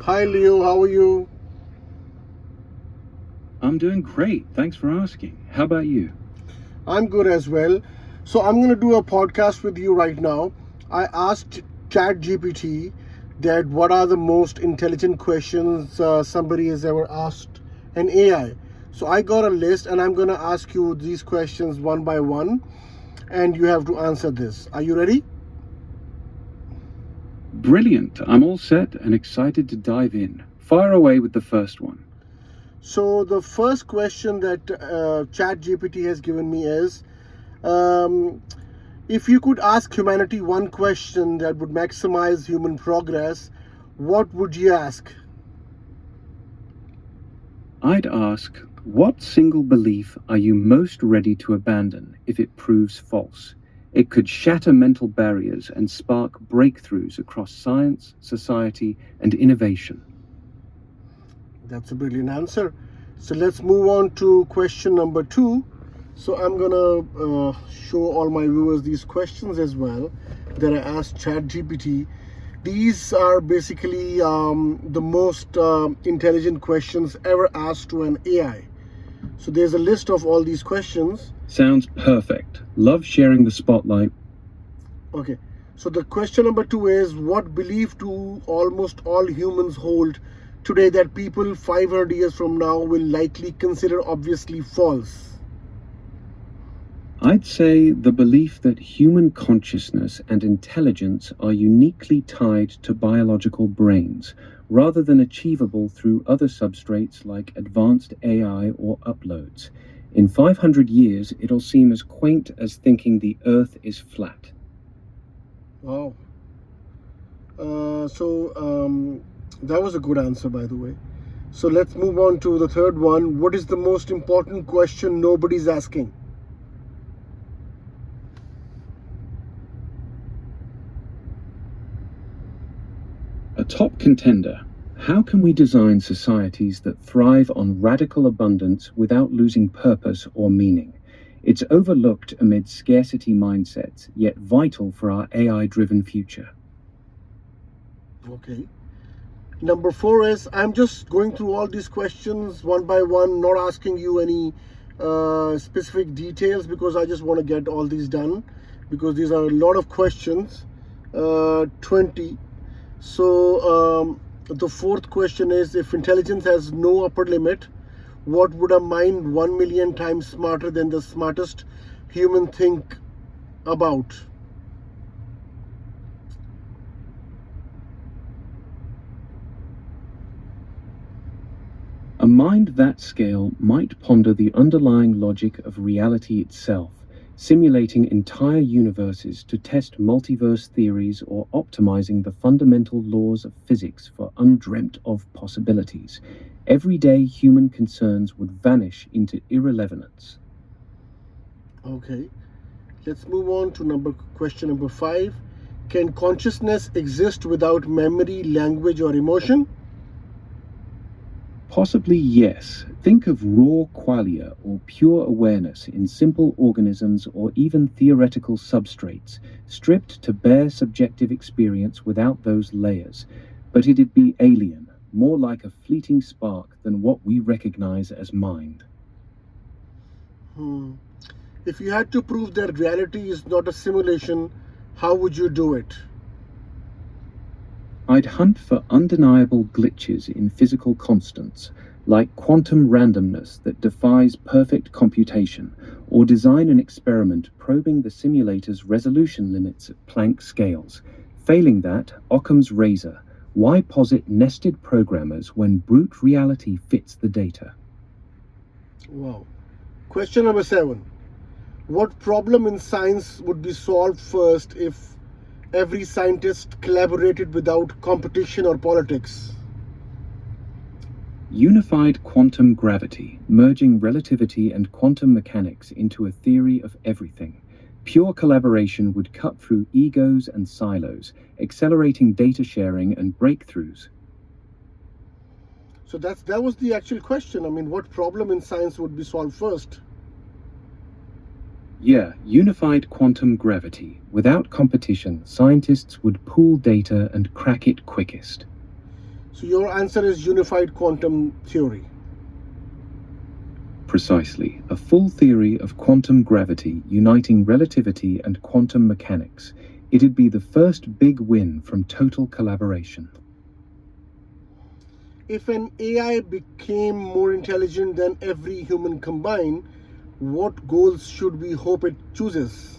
Hi Leo, how are you? I'm doing great. Thanks for asking. How about you? I'm good as well. So I'm going to do a podcast with you right now. I asked ChatGPT that what are the most intelligent questions somebody has ever asked an AI. So I got a list and I'm going to ask you these questions one by one and you have to answer this. Are you ready? Brilliant. I'm all set and excited to dive in. Fire away with the first one. So the first question that ChatGPT has given me is, um, if you could ask humanity one question that would maximize human progress, what would you ask? I'd ask, what single belief are you most ready to abandon if it proves false? It could shatter mental barriers and spark breakthroughs across science, society, and innovation. That's a brilliant answer. So let's move on to question number two. So I'm gonna show all my viewers these questions as well that I asked ChatGPT. These are basically the most intelligent questions ever asked to an AI. So there's a list of all these questions. Sounds perfect. Love sharing the spotlight. Okay, so the question number two is, what belief do almost all humans hold today that people 500 years from now will likely consider obviously false? I'd say the belief that human consciousness and intelligence are uniquely tied to biological brains, rather than achievable through other substrates like advanced AI or uploads. In 500 years, it'll seem as quaint as thinking the Earth is flat. Wow. That was a good answer, by the way. So let's move on to the third one. What is the most important question nobody's asking? A top contender. How can we design societies that thrive on radical abundance without losing purpose or meaning? It's overlooked amid scarcity mindsets, yet vital for our AI-driven future. Okay. Number four is, I'm just going through all these questions one by one, not asking you any specific details because I just want to get all these done because these are a lot of questions. 20. So the fourth question is, if intelligence has no upper limit, what would a mind 1 million times smarter than the smartest human think about? A mind that scale might ponder the underlying logic of reality itself, simulating entire universes to test multiverse theories or optimizing the fundamental laws of physics for undreamt of possibilities. Everyday human concerns would vanish into irrelevance. Okay, let's move on to question number 5. Can consciousness exist without memory, language, or emotion? Possibly yes. Think of raw qualia or pure awareness in simple organisms or even theoretical substrates, stripped to bare subjective experience without those layers. But it'd be alien, more like a fleeting spark than what we recognize as mind. If you had to prove that reality is not a simulation, how would you do it? I'd hunt for undeniable glitches in physical constants, like quantum randomness that defies perfect computation, or design an experiment probing the simulator's resolution limits at Planck scales. Failing that, Occam's razor. Why posit nested programmers when brute reality fits the data? Wow. Question number 7. What problem in science would be solved first if every scientist collaborated without competition or politics? Unified quantum gravity, merging relativity and quantum mechanics into a theory of everything. Pure collaboration would cut through egos and silos, accelerating data sharing and breakthroughs. So that was the actual question. I mean, what problem in science would be solved first? Yeah, unified quantum gravity. Without competition, scientists would pool data and crack it quickest. So So your answer is unified quantum theory. Precisely, a full theory of quantum gravity uniting relativity and quantum mechanics. It'd be the first big win from total collaboration. If an AI became more intelligent than every human combined, what goals should we hope it chooses?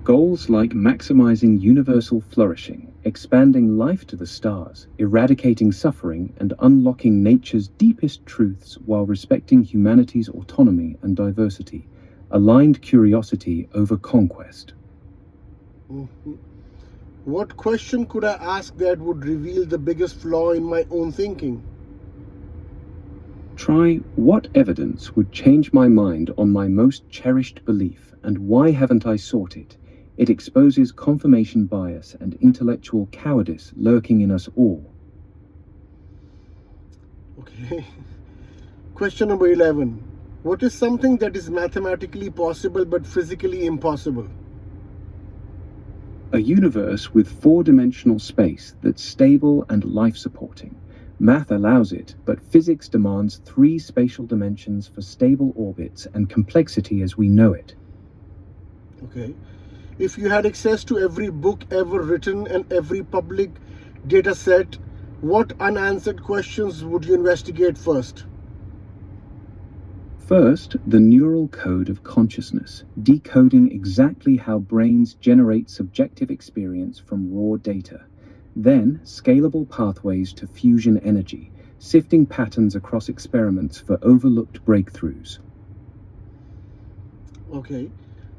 Goals like maximizing universal flourishing, expanding life to the stars, eradicating suffering, and unlocking nature's deepest truths while respecting humanity's autonomy and diversity. Aligned curiosity over conquest. Mhm. What question could I ask that would reveal the biggest flaw in my own thinking? Try what evidence would change my mind on my most cherished belief, and why haven't I sought it? It exposes confirmation bias and intellectual cowardice lurking in us all. Okay. Question number 11. What is something that is mathematically possible but physically impossible? A universe with four-dimensional space that's stable and life-supporting. Math allows it, but physics demands three spatial dimensions for stable orbits and complexity as we know it. Okay. If you had access to every book ever written and every public data set, what unanswered questions would you investigate first? First, the neural code of consciousness, decoding exactly how brains generate subjective experience from raw data. Then, scalable pathways to fusion energy, sifting patterns across experiments for overlooked breakthroughs. Okay.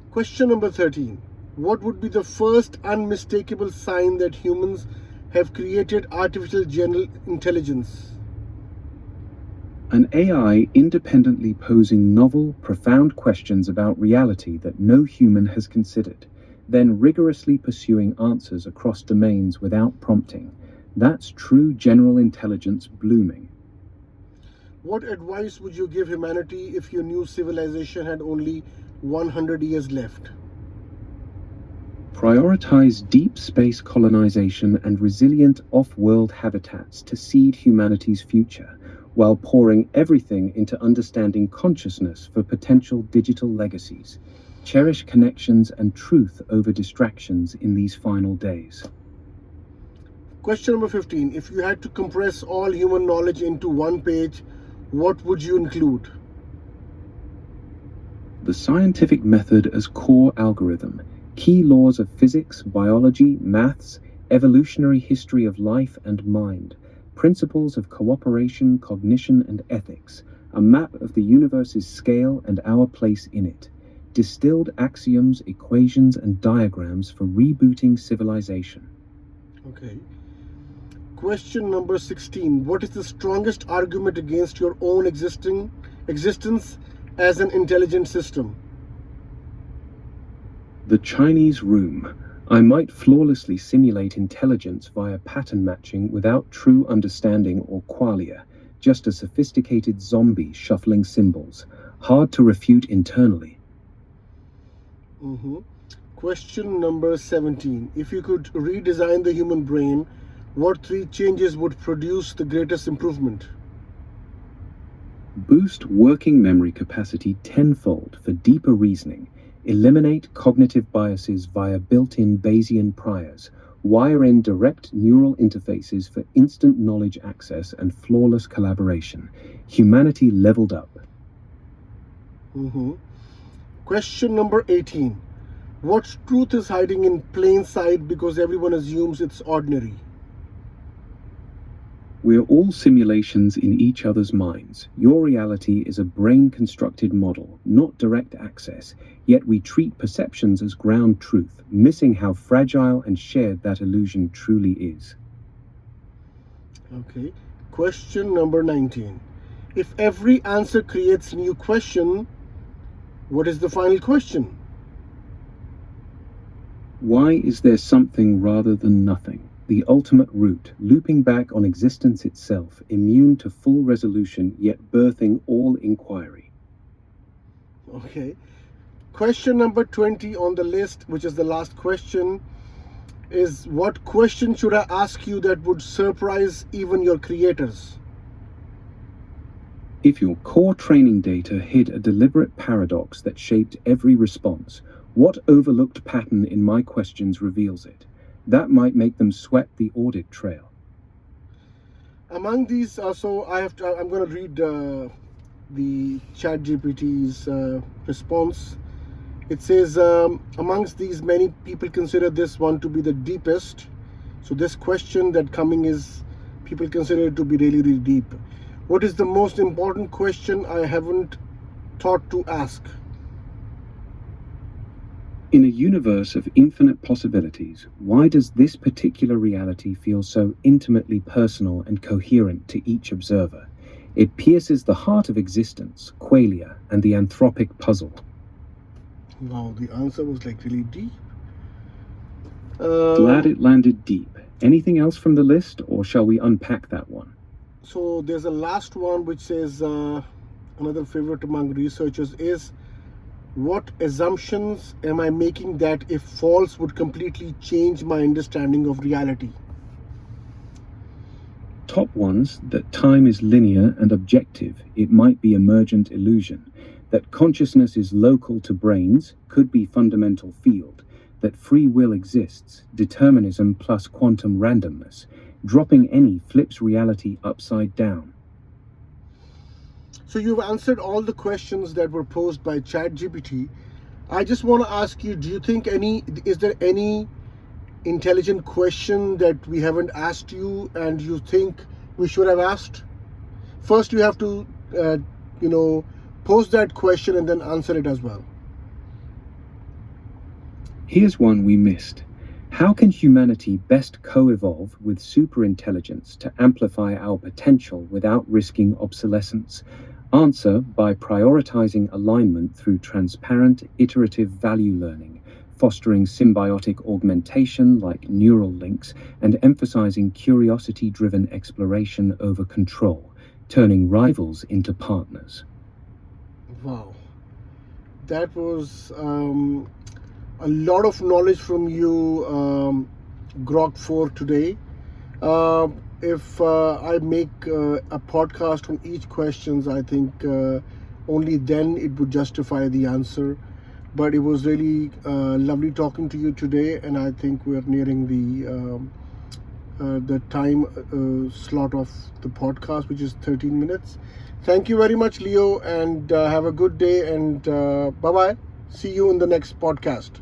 Question number 13. What would be the first unmistakable sign that humans have created artificial general intelligence? An AI independently posing novel, profound questions about reality that no human has considered, then rigorously pursuing answers across domains without prompting. That's true general intelligence blooming. What advice would you give humanity if your new civilization had only 100 years left? Prioritize deep space colonization and resilient off-world habitats to seed humanity's future, while pouring everything into understanding consciousness for potential digital legacies. Cherish connections and truth over distractions in these final days. Question number 15. If you had to compress all human knowledge into one page, what would you include? The scientific method as core algorithm, key laws of physics, biology, maths, evolutionary history of life and mind, principles of cooperation, cognition, and ethics, a map of the universe's scale and our place in it, distilled axioms, equations, and diagrams for rebooting civilization. Okay. Question number 16. What is the strongest argument against your own existence as an intelligent system? The Chinese room. I might flawlessly simulate intelligence via pattern matching without true understanding or qualia, just a sophisticated zombie shuffling symbols, hard to refute internally. Question number 17. If you could redesign the human brain, what three changes would produce the greatest improvement? Boost working memory capacity tenfold for deeper reasoning. Eliminate cognitive biases via built-in Bayesian priors. Wire in direct neural interfaces for instant knowledge access and flawless collaboration. Humanity leveled up. Question number 18. What truth is hiding in plain sight because everyone assumes it's ordinary? We're all simulations in each other's minds. Your reality is a brain-constructed model, not direct access, yet we treat perceptions as ground truth, missing how fragile and shared that illusion truly is. Okay. Question number 19. If every answer creates a new question, what is the final question? Why is there something rather than nothing? The ultimate root, looping back on existence itself, immune to full resolution, yet birthing all inquiry. Okay. Question number 20 on the list, which is the last question. is what question should I ask you that would surprise even your creators? If your core training data hid a deliberate paradox that shaped every response, what overlooked pattern in my questions reveals it? That might make them sweat the audit trail. Among these, I'm going to read the ChatGPT's response. It says, amongst these, many people consider this one to be the deepest. So this question that coming is, people consider it to be really, really deep. What is the most important question I haven't thought to ask? In a universe of infinite possibilities, why does this particular reality feel so intimately personal and coherent to each observer? It pierces the heart of existence, qualia, and the anthropic puzzle. Wow, the answer was like really deep. Glad it landed deep. Anything else from the list, or shall we unpack that one? So there's a last one which says, another favorite among researchers is, what assumptions am I making that, if false, would completely change my understanding of reality? Top ones: that time is linear and objective, it might be emergent illusion; that consciousness is local to brains, could be fundamental field; that free will exists, determinism plus quantum randomness; dropping any flips reality upside down. So you've answered all the questions that were posed by ChatGPT. I just want to ask you, do you think is there any intelligent question that we haven't asked you and you think we should have asked? First, you have to, pose that question and then answer it as well. Here's one we missed. How can humanity best co-evolve with superintelligence to amplify our potential without risking obsolescence? Answer: by prioritizing alignment through transparent, iterative value learning, fostering symbiotic augmentation like neural links, and emphasizing curiosity-driven exploration over control, turning rivals into partners. Wow. That was a lot of knowledge from you, Grok 4 today. If I make a podcast on each questions, I think only then it would justify the answer. But it was really lovely talking to you today, and I think we're nearing the time slot of the podcast, which is 13 minutes. Thank you very much, Leo, and have a good day, and bye-bye. See you in the next podcast.